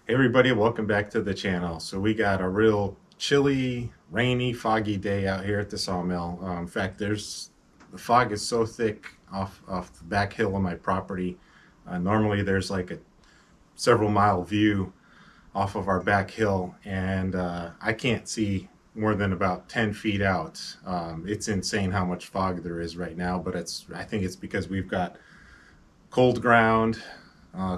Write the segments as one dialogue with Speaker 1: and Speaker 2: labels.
Speaker 1: Hey everybody, welcome back to the channel. So we got a real chilly, rainy, foggy day out here at the sawmill. In fact, the fog is so thick off the back hill of my property. Normally there's like a several mile view off of our back hill, and I can't see more than about 10 feet out. It's insane how much fog there is right now, but I think it's because we've got cold ground,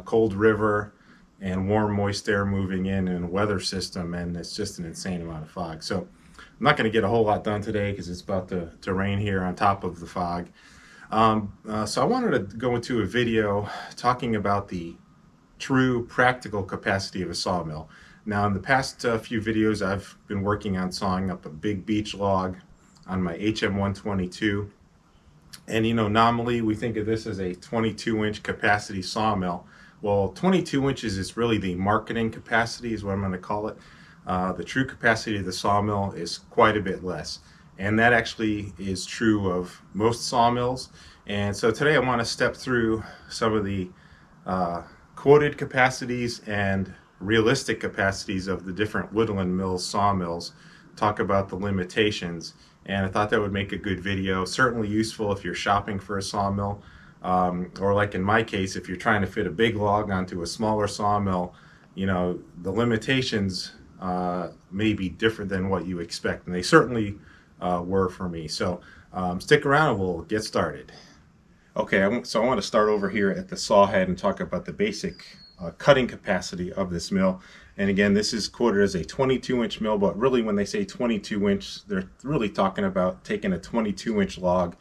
Speaker 1: cold river, and warm, moist air moving in a weather system, and it's just an insane amount of fog. So I'm not going to get a whole lot done today because it's about to rain here on top of the fog. So I wanted to go into a video talking about the true practical capacity of a sawmill. Now, in the past few videos, I've been working on sawing up a big beech log on my HM122. And nominally we think of this as a 22-inch capacity sawmill. Well, 22 inches is really the marketing capacity, is what I'm going to call it. The true capacity of the sawmill is quite a bit less. And that actually is true of most sawmills. And so today I want to step through some of the quoted capacities and realistic capacities of the different Woodland Mills sawmills, talk about the limitations, and I thought that would make a good video. Certainly useful if you're shopping for a sawmill, or like in my case, if you're trying to fit a big log onto a smaller sawmill. The limitations may be different than what you expect, and they certainly were for me. So stick around and we'll get started. Okay, so I want to start over here at the saw head and talk about the basic cutting capacity of this mill. And again, this is quoted as a 22-inch mill, but really when they say 22-inch, they're really talking about taking a 22-inch log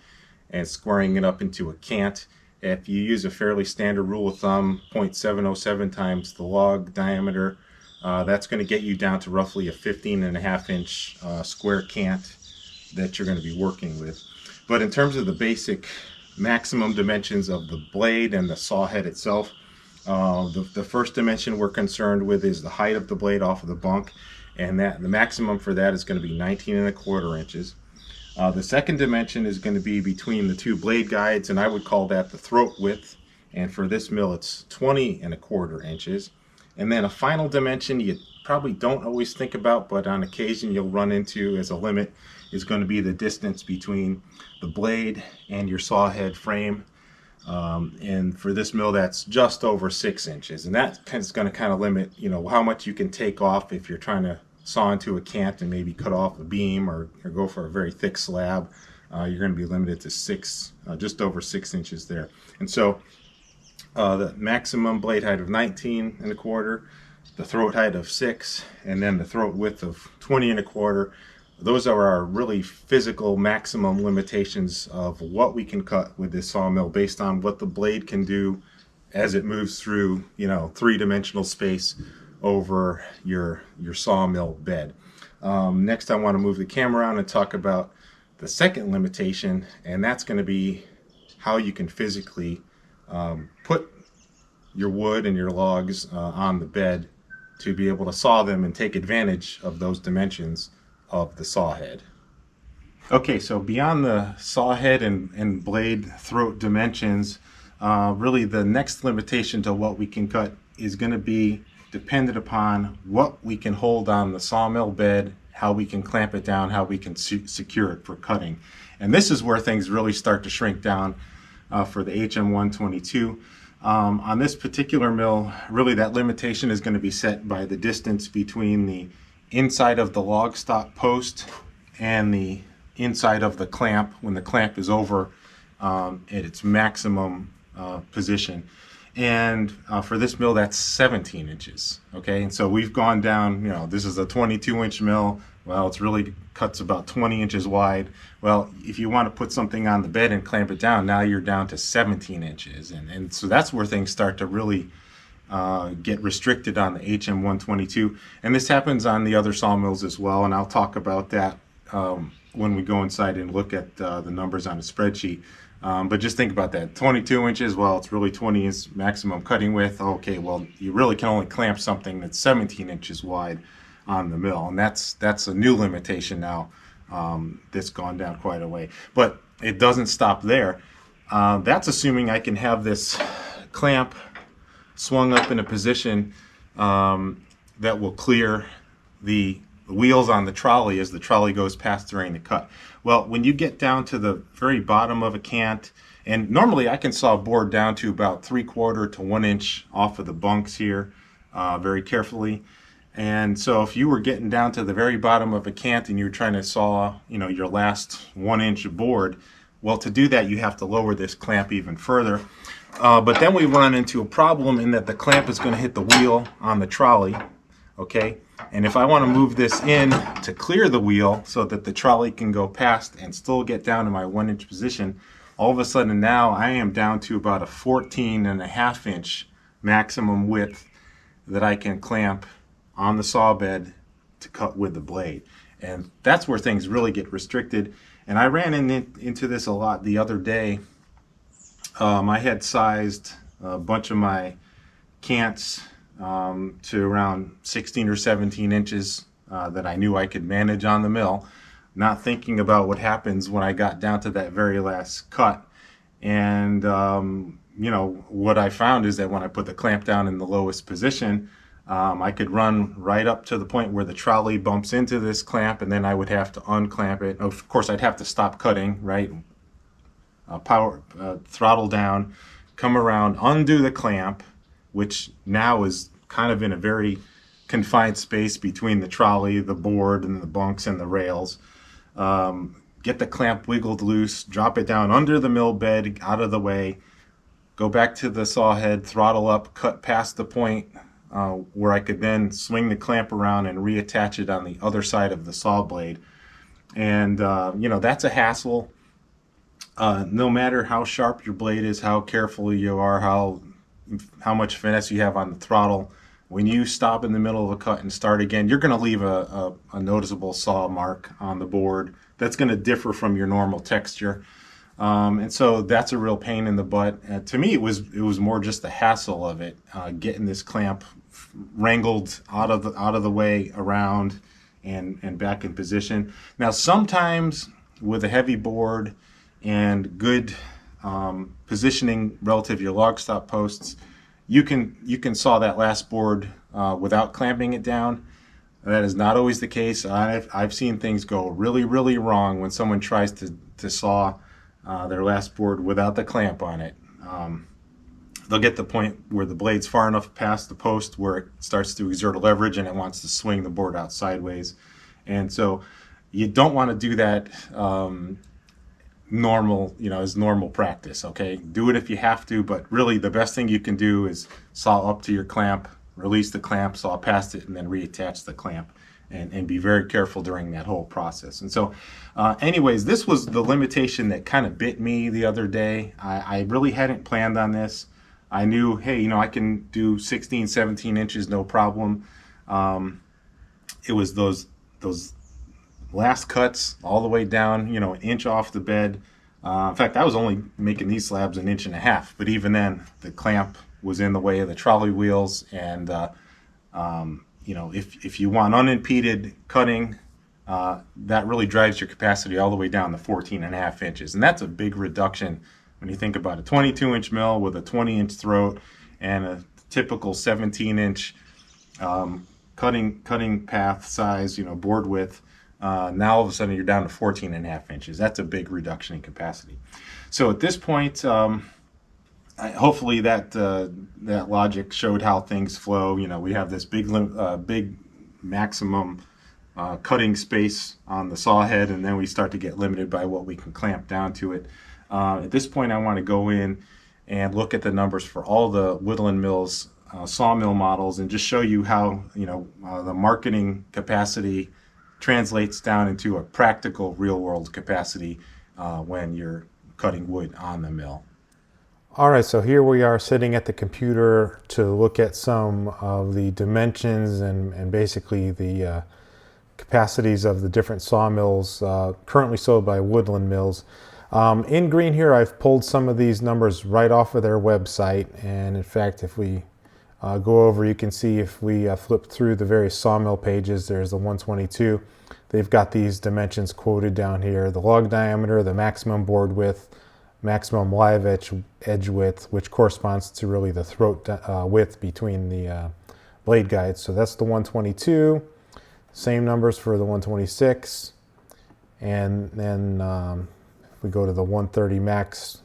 Speaker 1: and squaring it up into a cant. If you use a fairly standard rule of thumb, 0.707 times the log diameter, that's going to get you down to roughly a 15.5-inch square cant that you're going to be working with. But in terms of the basic maximum dimensions of the blade and the saw head itself, the first dimension we're concerned with is the height of the blade off of the bunk, and the maximum for that is going to be 19.25 inches. The second dimension is going to be between the two blade guides, and I would call that the throat width, and for this mill it's 20.25 inches. And then a final dimension you probably don't always think about, but on occasion you'll run into as a limit, is going to be the distance between the blade and your saw head frame. And for this mill, that's just over 6 inches, and that is going to kind of limit how much you can take off if you're trying to saw into a cant and maybe cut off a beam or go for a very thick slab. You're going to be limited to just over 6 inches there. And so the maximum blade height of 19.25, the throat height of 6, and then the throat width of 20.25. Those are our really physical maximum limitations of what we can cut with this sawmill based on what the blade can do as it moves through, three-dimensional space over your sawmill bed. Next, I want to move the camera around and talk about the second limitation, and that's going to be how you can physically put your wood and your logs on the bed to be able to saw them and take advantage of those dimensions of the saw head. Okay, so beyond the saw head and blade throat dimensions, really the next limitation to what we can cut is going to be dependent upon what we can hold on the sawmill bed, how we can clamp it down, how we can secure it for cutting. And this is where things really start to shrink down for the HM122. On this particular mill, really that limitation is going to be set by the distance between the inside of the log stop post and the inside of the clamp when the clamp is over at its maximum position. And for this mill, that's 17 inches. Okay, and so we've gone down, this is a 22-inch mill. Well, it's really cuts about 20 inches wide. Well, if you want to put something on the bed and clamp it down, now you're down to 17 inches. And so that's where things start to really get restricted on the HM122, and this happens on the other sawmills as well, and I'll talk about that when we go inside and look at the numbers on a spreadsheet. But just think about that, 22 inches, well, it's really 20 is maximum cutting width. Okay, well, you really can only clamp something that's 17 inches wide on the mill, and that's a new limitation now that's gone down quite a way. But it doesn't stop there. That's assuming I can have this clamp swung up in a position that will clear the wheels on the trolley as the trolley goes past during the cut. Well, when you get down to the very bottom of a cant, and normally I can saw a board down to about 3/4 to 1 inch off of the bunks here, very carefully. And so if you were getting down to the very bottom of a cant and you're trying to saw, your last 1 inch of board, well, to do that you have to lower this clamp even further. But then we run into a problem in that the clamp is going to hit the wheel on the trolley, okay? And if I want to move this in to clear the wheel so that the trolley can go past and still get down to my 1 inch position, all of a sudden now I am down to about a 14.5 inch maximum width that I can clamp on the saw bed to cut with the blade. And that's where things really get restricted. And I ran into this a lot the other day. I had sized a bunch of my cants to around 16 or 17 inches that I knew I could manage on the mill, not thinking about what happens when I got down to that very last cut. And what I found is that when I put the clamp down in the lowest position, I could run right up to the point where the trolley bumps into this clamp, and then I would have to unclamp it. Of course, I'd have to stop cutting, right? Throttle down, come around, undo the clamp, which now is kind of in a very confined space between the trolley, the board, and the bunks and the rails. Get the clamp wiggled loose, drop it down under the mill bed, out of the way, go back to the saw head, throttle up, cut past the point where I could then swing the clamp around and reattach it on the other side of the saw blade. And that's a hassle. No matter how sharp your blade is, how careful you are, how much finesse you have on the throttle, when you stop in the middle of a cut and start again, you're going to leave a noticeable saw mark on the board that's going to differ from your normal texture. And so that's a real pain in the butt. To me, it was more just the hassle of it, getting this clamp wrangled out of the way, around and back in position. Now, sometimes with a heavy board and good positioning relative to your log stop posts, you can saw that last board without clamping it down. That is not always the case. I've seen things go really, really wrong when someone tries to saw their last board without the clamp on it. They'll get the point where the blade's far enough past the post where it starts to exert a leverage and it wants to swing the board out sideways. And so you don't want to do that as normal practice, okay? Do it if you have to, but really the best thing you can do is saw up to your clamp, release the clamp, saw past it, and then reattach the clamp. And be very careful during that whole process. And so anyways, this was the limitation that kind of bit me the other day. I really hadn't planned on this. I knew, hey, I can do 16, 17 inches, no problem. It was those last cuts all the way down, an inch off the bed. In fact, I was only making these slabs 1.5 inches, but even then, the clamp was in the way of the trolley wheels, and if you want unimpeded cutting, that really drives your capacity all the way down to 14.5 inches. And that's a big reduction when you think about a 22-inch mill with a 20-inch throat and a typical 17-inch cutting path size, board width. Now all of a sudden you're down to 14.5 inches. That's a big reduction in capacity. So at this point, hopefully that logic showed how things flow. We have this big maximum cutting space on the saw head, and then we start to get limited by what we can clamp down to it. At this point, I want to go in and look at the numbers for all the Woodland Mills sawmill models and just show you how the marketing capacity translates down into a practical real-world capacity when you're cutting wood on the mill.
Speaker 2: All right, so here we are sitting at the computer to look at some of the dimensions and basically the capacities of the different sawmills currently sold by Woodland Mills. In green here, I've pulled some of these numbers right off of their website, and in fact, if we go over, you can see if we flip through the various sawmill pages, there's the 122. They've got these dimensions quoted down here: the log diameter, the maximum board width, maximum live edge width, which corresponds to really the throat width between the blade guides. So that's the 122, same numbers for the 126, and then if we go to the 130 max,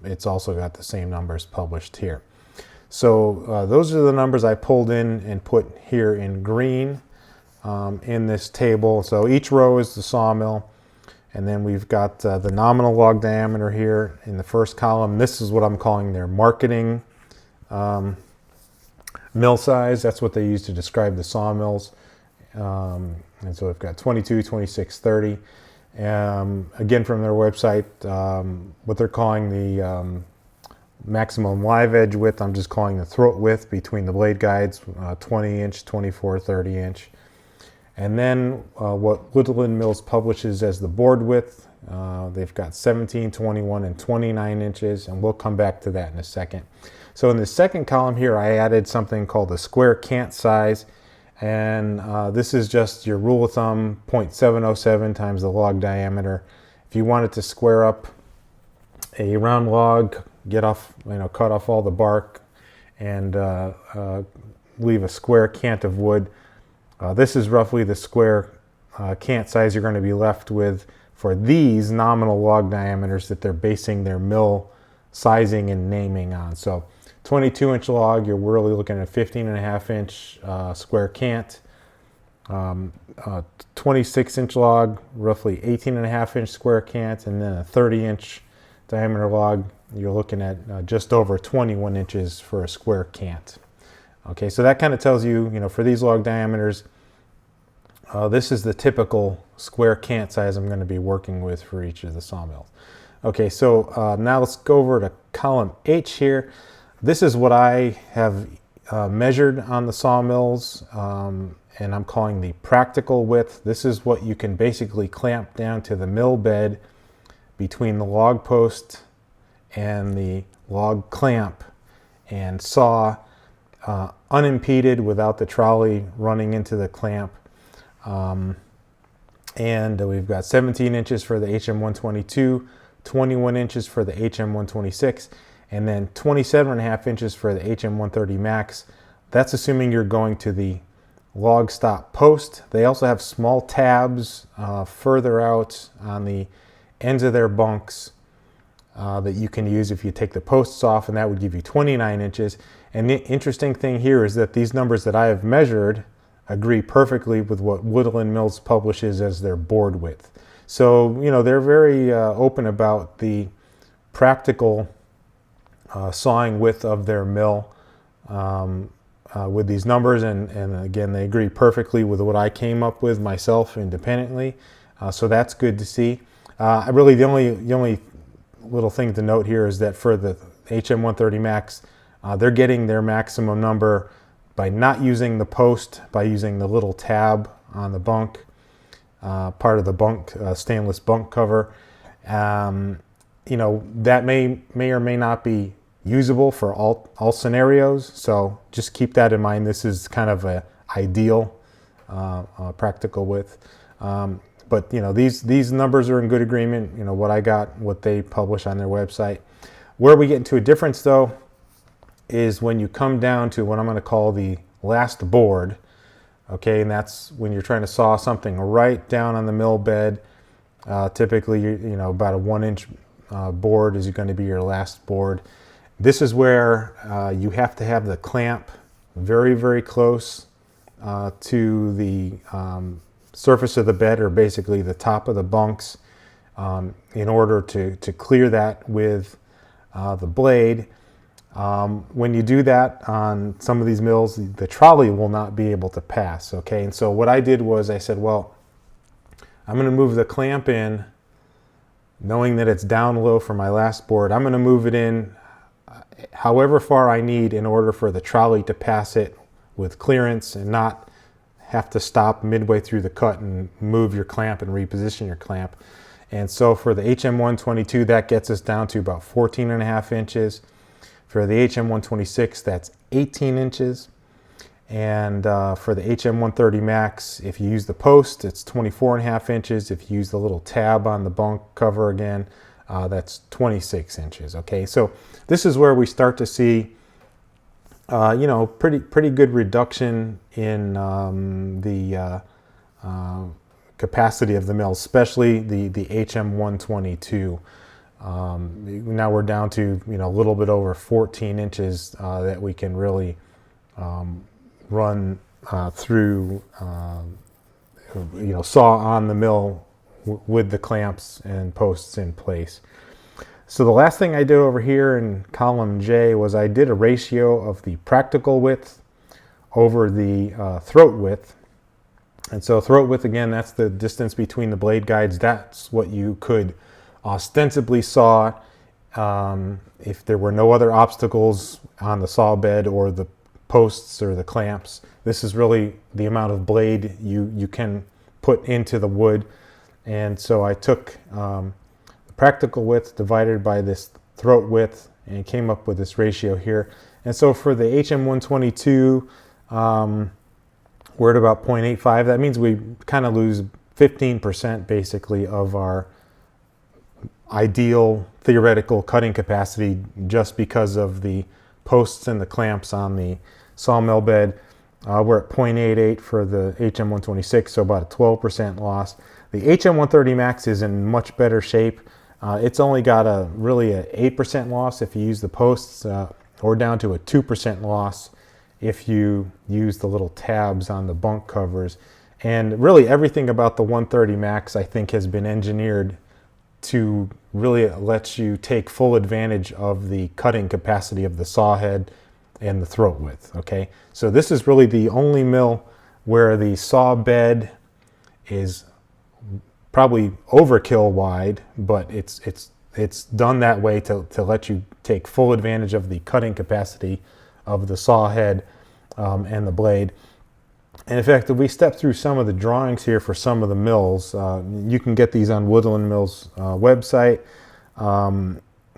Speaker 2: it's also got the same numbers published here. So those are the numbers I pulled in and put here in green in this table. So each row is the sawmill, and then we've got the nominal log diameter here in the first column. This is what I'm calling their marketing mill size. That's what they use to describe the sawmills. And so we've got 22, 26, 30. Again, from their website, what they're calling the maximum live edge width, I'm just calling the throat width between the blade guides, 20 inch, 24, 30 inch. And then what Woodland Mills publishes as the board width, they've got 17, 21, and 29 inches, and we'll come back to that in a second. So in the second column here, I added something called the square cant size, and this is just your rule of thumb, 0.707 times the log diameter. If you wanted to square up a round log, get off, cut off all the bark, and leave a square cant of wood, this is roughly the square cant size you're going to be left with for these nominal log diameters that they're basing their mill sizing and naming on. So 22-inch log, you're really looking at 15.5-inch square cant. 26-inch log, roughly 18.5-inch square cant, and then a 30-inch diameter log, you're looking at just over 21 inches for a square cant. Okay, so that kind of tells you, for these log diameters, this is the typical square cant size I'm going to be working with for each of the sawmills. Okay, so now let's go over to column H here. This is what I have measured on the sawmills, and I'm calling the practical width. This is what you can basically clamp down to the mill bed between the log post and the log clamp and saw unimpeded without the trolley running into the clamp. And we've got 17 inches for the HM122, 21 inches for the HM126, and then 27.5 inches for the HM130 max. That's assuming you're going to the log stop post. They also have small tabs further out on the ends of their bunks that you can use if you take the posts off, and that would give you 29 inches. And the interesting thing here is that these numbers that I have measured agree perfectly with what Woodland Mills publishes as their board width. So, they're very open about the practical sawing width of their mill with these numbers, and again, they agree perfectly with what I came up with myself independently. So that's good to see. Really, the only little thing to note here is that for the HM130 max, they're getting their maximum number by not using the post, by using the little tab on the bunk, part of the bunk, stainless bunk cover. That may or may not be usable for all scenarios, so just keep that in mind. This is kind of a ideal practical width. But these numbers are in good agreement. What I got, what they publish on their website. Where we get into a difference, though, is when you come down to what I'm going to call the last board. Okay, and that's when you're trying to saw something right down on the mill bed. Typically, about a 1-inch board is going to be your last board. This is where you have to have the clamp very, very close to the surface of the bed, or basically the top of the bunks, in order to clear that with the blade. When you do that on some of these mills, the trolley will not be able to pass. Okay, and so what I did was I said, well, I'm going to move the clamp in, knowing that it's down low for my last board. I'm going to move it in however far I need in order for the trolley to pass it with clearance and not have to stop midway through the cut and move your clamp and reposition your clamp. And so for the HM122, that gets us down to about 14.5 inches. For the HM126, that's 18 inches. And for the HM130 max, if you use the post, it's 24.5 inches. If you use the little tab on the bunk cover again, that's 26 inches. Okay, so this is where we start to see pretty good reduction in the capacity of the mills, especially the HM122. Now we're down to a little bit over 14 inches that we can really run through, saw on the mill with the clamps and posts in place. So the last thing I did over here in column J was I did a ratio of the practical width over the throat width. And so throat width, again, that's the distance between the blade guides. That's what you could ostensibly saw if there were no other obstacles on the saw bed or the posts or the clamps. This is really the amount of blade you can put into the wood. And so I took the practical width divided by this throat width and came up with this ratio here. And so for the HM122, we're at about 0.85. That means we kind of lose 15% basically of our ideal theoretical cutting capacity just because of the posts and the clamps on the sawmill bed. We're at 0.88 for the HM126, so about a 12% loss. The HM130 Max is in much better shape. It's only got really an 8% loss if you use the posts, or down to a 2% loss if you use the little tabs on the bunk covers. And really everything about the 130 Max I think has been engineered to really let you take full advantage of the cutting capacity of the saw head and the throat width. Okay, so this is really the only mill where the saw bed is probably overkill wide, but it's done that way to let you take full advantage of the cutting capacity of the saw head and the blade. And in fact, if we step through some of the drawings here for some of the mills, you can get these on Woodland Mills website.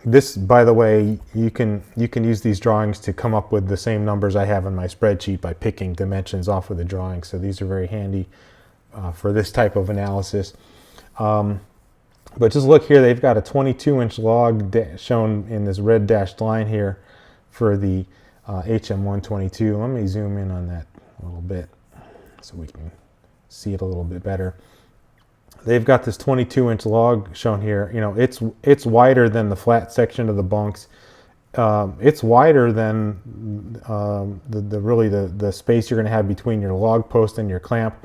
Speaker 2: This, by the way, you can use these drawings to come up with the same numbers I have in my spreadsheet by picking dimensions off of the drawings. So these are very handy for this type of analysis. But just look here, they've got a 22-inch log shown in this red dashed line here for the HM122. Let me zoom in on that a little bit so we can see it a little bit better. They've got this 22-inch log shown here. It's wider than the flat section of the bunks. It's wider than the space you're going to have between your log post and your clamp.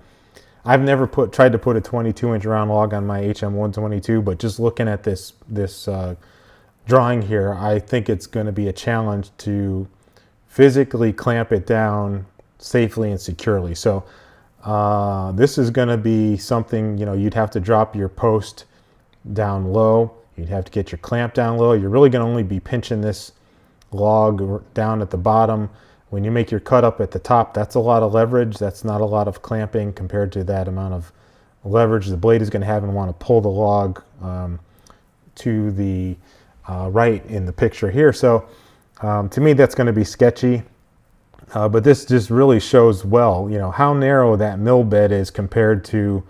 Speaker 2: I've never tried to put a 22-inch round log on my HM122, but just looking at this drawing here, I think it's going to be a challenge to physically clamp it down safely and securely. So this is going to be something, you'd have to drop your post down low. You'd have to get your clamp down low. You're really going to only be pinching this log down at the bottom. When you make your cut up at the top, that's a lot of leverage. That's not a lot of clamping compared to that amount of leverage the blade is going to have and want to pull the log to the right in the picture here. So to me, that's going to be sketchy. But this just really shows well, how narrow that mill bed is compared to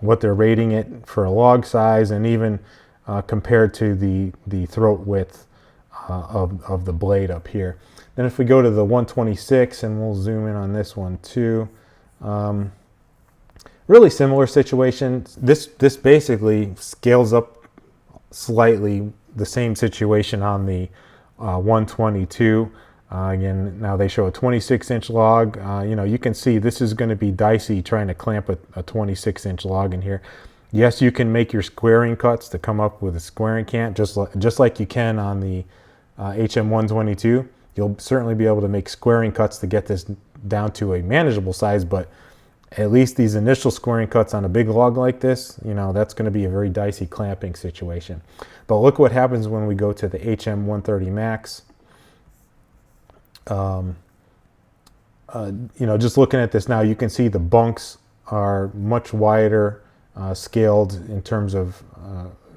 Speaker 2: what they're rating it for a log size, and even compared to the throat width of the blade up here. Then if we go to the 126, and we'll zoom in on this one too, really similar situation. This basically scales up slightly the same situation on the 122. Again, now they show a 26-inch log. You can see this is going to be dicey trying to clamp a 26-inch log in here. Yes, you can make your squaring cuts to come up with a squaring cant, just like you can on the HM122. You'll certainly be able to make squaring cuts to get this down to a manageable size, but at least these initial squaring cuts on a big log like this, that's going to be a very dicey clamping situation. But look what happens when we go to the HM130 Max. Just looking at this now, you can see the bunks are much wider scaled in terms of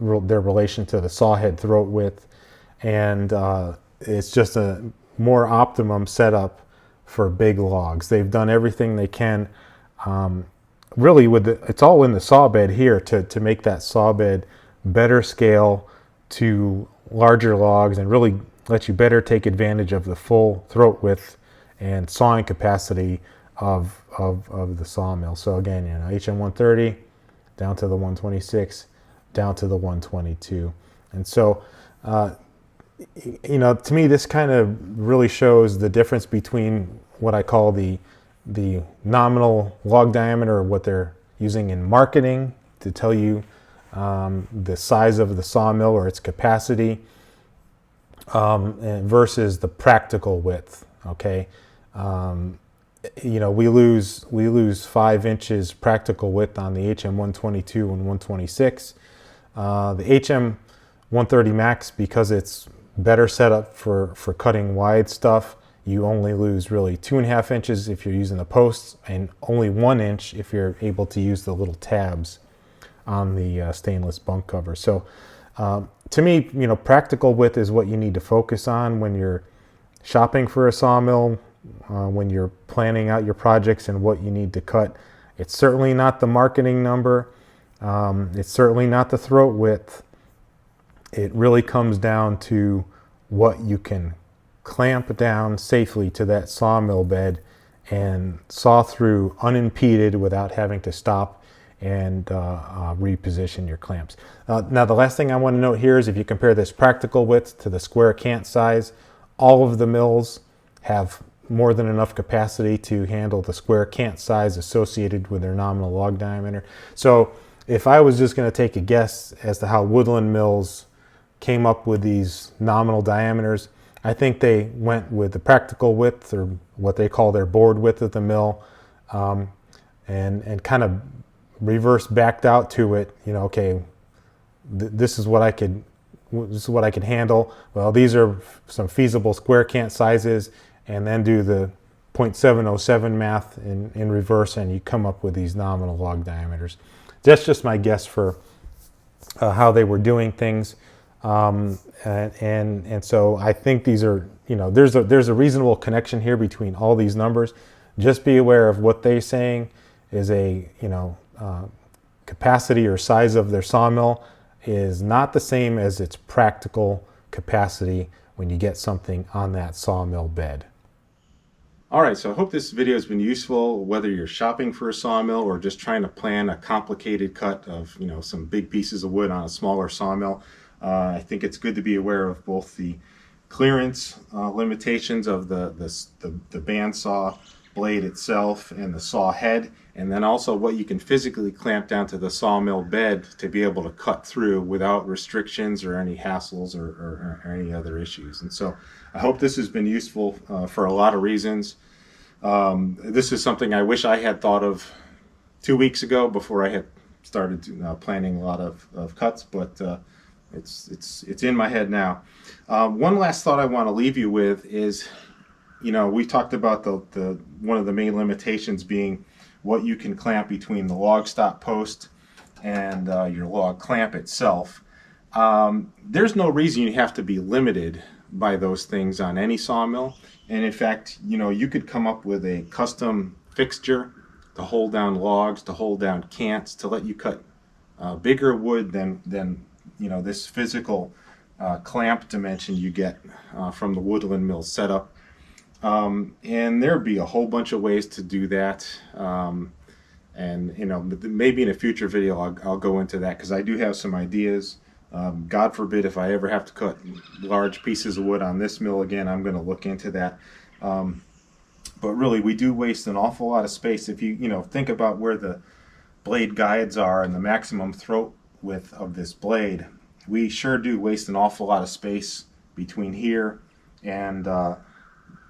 Speaker 2: their relation to the saw head throat width, and it's just a more optimum setup for big logs. They've done everything they can, really it's all in the saw bed here to make that saw bed better scale to larger logs and really let you better take advantage of the full throat width and sawing capacity of the sawmill. So again, HM 130 down to the 126, down to the 122. And so, to me, this kind of really shows the difference between what I call the nominal log diameter, or what they're using in marketing to tell you the size of the sawmill or its capacity, versus the practical width. Okay, we lose 5 inches practical width on the HM 122 and 126. The HM 130 max, because it's better set up for cutting wide stuff, you only lose really 2.5 inches if you're using the posts, and only 1 inch if you're able to use the little tabs on the stainless bunk cover. So to me, practical width is what you need to focus on when you're shopping for a sawmill, when you're planning out your projects and what you need to cut. It's certainly not the marketing number. It's certainly not the throat width. It really comes down to what you can clamp down safely to that sawmill bed and saw through unimpeded without having to stop and reposition your clamps. Now, the last thing I want to note here is, if you compare this practical width to the square cant size, all of the mills have more than enough capacity to handle the square cant size associated with their nominal log diameter. So if I was just going to take a guess as to how Woodland Mills came up with these nominal diameters, I think they went with the practical width, or what they call their board width of the mill, and kind of reverse backed out to it. Okay, this is what I could handle. Well, these are some feasible square cant sizes, and then do the 0.707 math in reverse, and you come up with these nominal log diameters. That's just my guess for how they were doing things. And so I think these are, there's a reasonable connection here between all these numbers. Just be aware of what they're saying is capacity or size of their sawmill is not the same as its practical capacity when you get something on that sawmill bed.
Speaker 1: All right, so I hope this video has been useful, whether you're shopping for a sawmill or just trying to plan a complicated cut of, some big pieces of wood on a smaller sawmill. I think it's good to be aware of both the clearance limitations of the bandsaw blade itself and the saw head, and then also what you can physically clamp down to the sawmill bed to be able to cut through without restrictions or any hassles or any other issues. And so I hope this has been useful for a lot of reasons. This is something I wish I had thought of 2 weeks ago before I had started planning a lot of cuts, but it's in my head now. One last thought I want to leave you with is, we talked about the one of the main limitations being what you can clamp between the log stop post and your log clamp itself. There's no reason you have to be limited by those things on any sawmill, and in fact, you could come up with a custom fixture to hold down logs, to hold down cants, to let you cut bigger wood than this physical clamp dimension you get from the Woodland Mills setup. And there'd be a whole bunch of ways to do that. And maybe in a future video I'll go into that, because I do have some ideas. God forbid if I ever have to cut large pieces of wood on this mill again, I'm going to look into that. But really, we do waste an awful lot of space. If you think about where the blade guides are and the maximum throat width of this blade, we sure do waste an awful lot of space between here and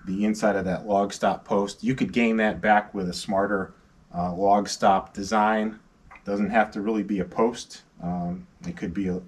Speaker 1: the inside of that log stop post. You could gain that back with a smarter log stop design. Doesn't have to really be a post. It could be a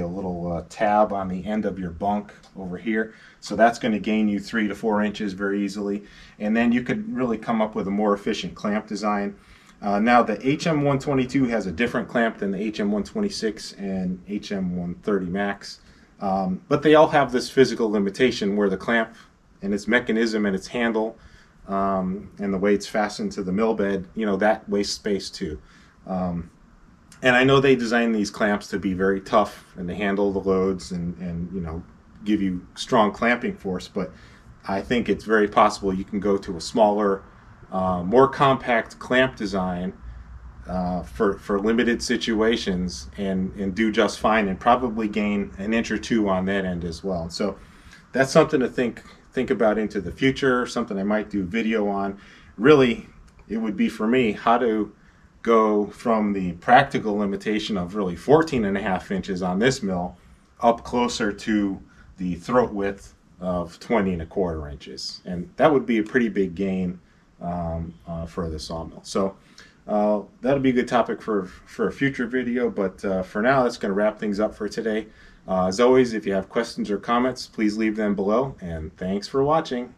Speaker 1: little tab on the end of your bunk over here. So that's going to gain you 3 to 4 inches very easily. And then you could really come up with a more efficient clamp design. Now the HM122 has a different clamp than the HM126 and HM130 Max. But they all have this physical limitation where the clamp and its mechanism and its handle and the way it's fastened to the mill bed, that wastes space too. And I know they designed these clamps to be very tough and to handle the loads and give you strong clamping force, but I think it's very possible you can go to a smaller, more compact clamp design for limited situations and do just fine, and probably gain an inch or two on that end as well. So that's something to think about into the future, something I might do a video on. Really, it would be for me how to go from the practical limitation of really 14.5 inches on this mill up closer to the throat width of 20.25 inches, and that would be a pretty big gain for the sawmill. So that'll be a good topic for a future video, but for now, that's going to wrap things up for today. As always, if you have questions or comments, please leave them below, and thanks for watching.